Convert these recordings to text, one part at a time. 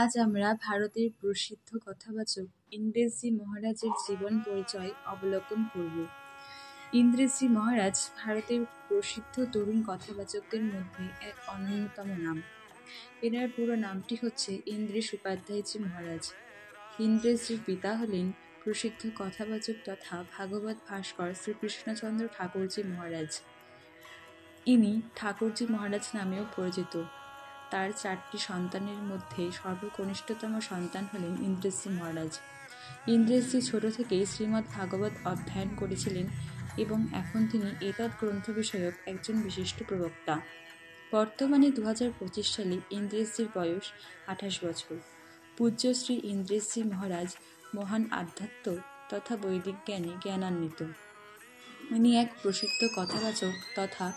আজ আমরা ভারতের প্রসিদ্ধ কথাবাচক ইন্দ্রজি মহারাজের জীবন পরিচয় অবলোকন করব। ইন্দ্রজি মহারাজ ভারতের প্রসিদ্ধ তরুণ কথাবাচকদের মধ্যে এক অন্যতম নাম। এনার পুরো নামটি হচ্ছে ইন্দ্রেশ উপাধ্যায়জি মহারাজ। ইন্দ্রেশজির পিতা হলেন প্রসিদ্ধ কথাবাচক তথা ভাগবত ভাস্কর শ্রীকৃষ্ণচন্দ্র ঠাকুরজি মহারাজ। ইনি ঠাকুরজি মহারাজ নামেও পরিচিত। তার 4টি সন্তানের মধ্যে সর্বকনিষ্ঠতম সন্তান হলেন ইন্দ্রজি মহারাজ। ইন্দ্রজি ছোট থেকেই শ্রীমদ্ ভাগবত অধ্যয়ন করেছিলেন এবং এখন তিনি এতৎ গ্রন্থ বিষয়ক একজন বিশিষ্ট প্রবক্তা। বর্তমানে 2025 সালে ইন্দ্রজির বয়স 28 বছর। পূজ্য শ্রী ইন্দ্রজি মহারাজ মহান আধ্যাত্ম তথা বৈদিক জ্ঞানে জ্ঞানান্বিত। ইনি এক প্রসিদ্ধ কথাবাচক তথা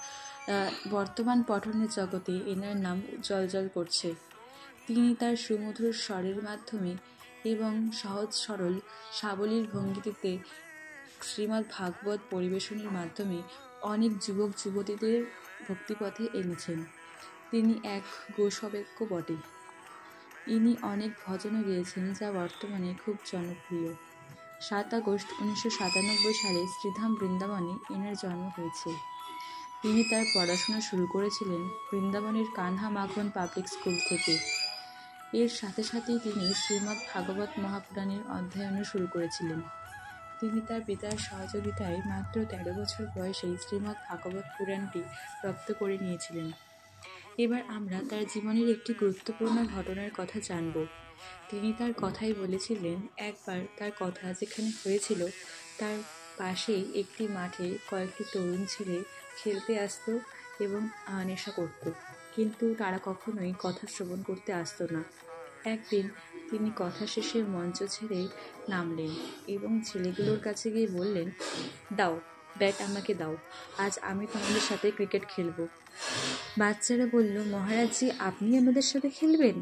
বর্তমান পঠনের জগতে এনার নাম উজ্জ্বল করছে। তিনি তার সুমধুর স্বরের মাধ্যমে এবং সহজ সরল সাবলীল ভঙ্গিতে শ্রীমদ্ ভাগবত পরিবেশনের মাধ্যমে অনেক যুবক যুবতীদের ভক্তিপথে এনেছেন। তিনি এক গোসবেজ্ঞ বটে। ইনি অনেক ভজনও গেয়েছেন যা বর্তমানে খুব জনপ্রিয়। 7 আগস্ট 1997 সালে শ্রীধাম বৃন্দাবনে এনার জন্ম হয়েছে। তিনি তার পড়াশোনা শুরু করেছিলেন বৃন্দাবনের কানহা মাখন পাবলিক স্কুল থেকে। এর সাথে সাথেই তিনি শ্রীমদ্ ভাগবত মহাপুরাণের অধ্যয়নও শুরু করেছিলেন। তিনি তার পিতার সহযোগিতায় মাত্র 13 বছর বয়সেই শ্রীমদ্ ভাগবত পুরাণটি রপ্ত করে নিয়েছিলেন। এবার আমরা তার জীবনের একটি গুরুত্বপূর্ণ ঘটনার কথা জানব। তিনি তার কথাই বলেছিলেন, একবার তার কথা যেখানে হয়েছিল তার পাশেই একটি মাঠে কয়েকটি তরুণ ছেলে খেলতে আসতো এবং নেশা করত, কিন্তু তারা কখনোই কথা শ্রবণ করতে আসতো না। একদিন তিনি কথা শেষে মঞ্চ ছেড়ে নামলেন এবং ছেলেগুলোর কাছে গিয়ে বললেন, দাও ব্যাট আমাকে দাও, আজ আমি তোমাদের সাথে ক্রিকেট খেলবো। বাচ্চারা বলল, মহারাজজি আপনি আমাদের সাথে খেলবেন?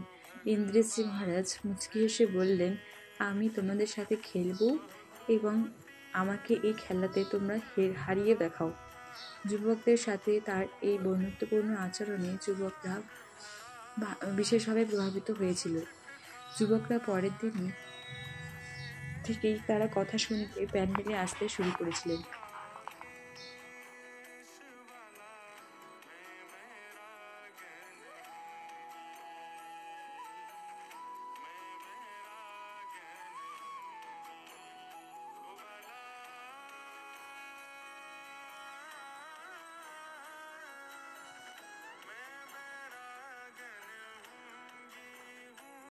ইন্দ্রজি মহারাজ মুচকি হেসে বললেন, আমি তোমাদের সাথে খেলবো এবং আমাকে এই খেলাতে তোমরা হারিয়ে দেখাও। যুবকদের সাথে তার এই বন্ধুত্বপূর্ণ আচরণে যুবকরা বিশেষভাবে প্রভাবিত হয়েছিল। যুবকরা পরের দিন থেকেই তারা কথা শুনতে প্যান্ডেলে আসতে শুরু করেছিলেন।